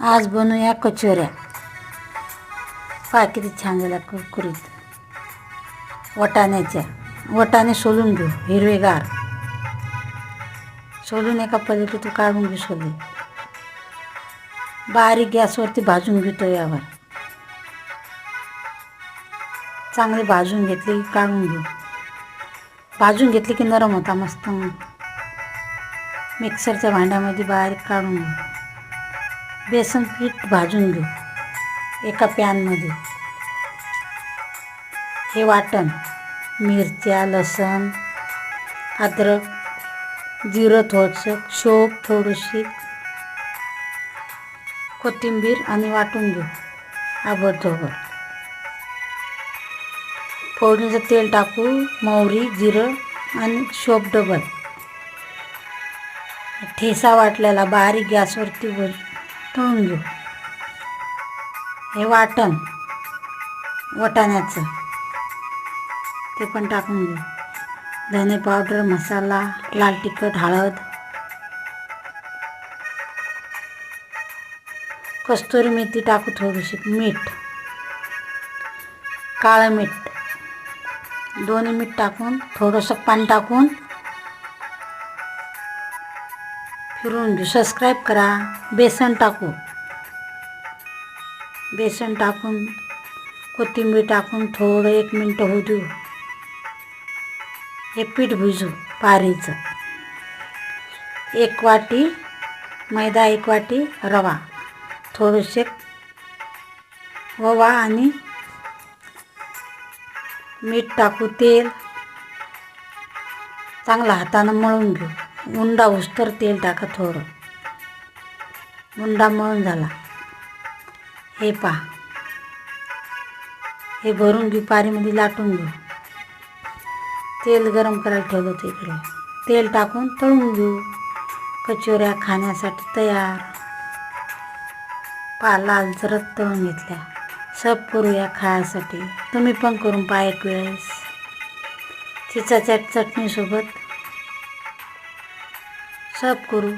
आज बनवूया कचोऱ्या। पहा किती छान झाल्या कुरकुरीत वाटाण्याच्या। वाटाणे सोलून घेऊ, हिरवेगार सोलून एका प्लेटीत काढून घेऊ। सोलून बारीक गॅसवरती भाजून घेतो। यावर चांगले भाजून घेतले की काढून घेऊ। भाजून घेतले की नरम होता मस्त। मिक्सरच्या भांड्यामध्ये बारीक काढून घेऊ। बेसन पीठ भाजून घेऊ एका पॅनमध्ये। हे वाटण मिरच्या, लसूण, अद्रक, जिरं थोडंसं, शोप थोडीशी, कोथिंबीर आणि वाटून घेऊ आबडधोबड। फोडणीचं तेल टाकू, मोहरी, जिरं आणि शोप डबल। ठेसा वाटलेला बारीक गॅसवरती तळून घेऊ। हे वाटण वाटाण्याचं ते पण टाकून घेऊ। धने पावडर, मसाला, लाल तिखट, हळद, कस्तुरी मेथी टाकू, थोडीशी मीठ, काळं मीठ, दोन्ही मीठ टाकून थोडंसं पाणी टाकून फिरवून घेऊ। सबस्क्राईब करा। बेसन टाकू, बेसन टाकून कोथिंबीर टाकून थोडं 1 मिनिट होऊ देऊ। हे पीठ भिजू पारीचं। 1 वाटी मैदा, 1 वाटी रवा, थोडेसे ओवा आणि मीठ टाकू। तेल चांगलं हातानं मळून घेऊ। उंडा होईस्तोवर तेल टाका थोडं। उंडा मळून झाला। हे पहा, हे भरून घेऊ, पारीमध्ये लाटून घेऊ। तेल गरम करायला ठेवलं होतं इकडे। तेल टाकून तळून घेऊ। कचोऱ्या खाण्यासाठी तयार। पहा लाल जरद तळून घेतल्या। सर्व करूया खाण्यासाठी। तुम्ही पण करून पहा एक वेळेस चिचाच्या चटणीसोबत सर्व करू।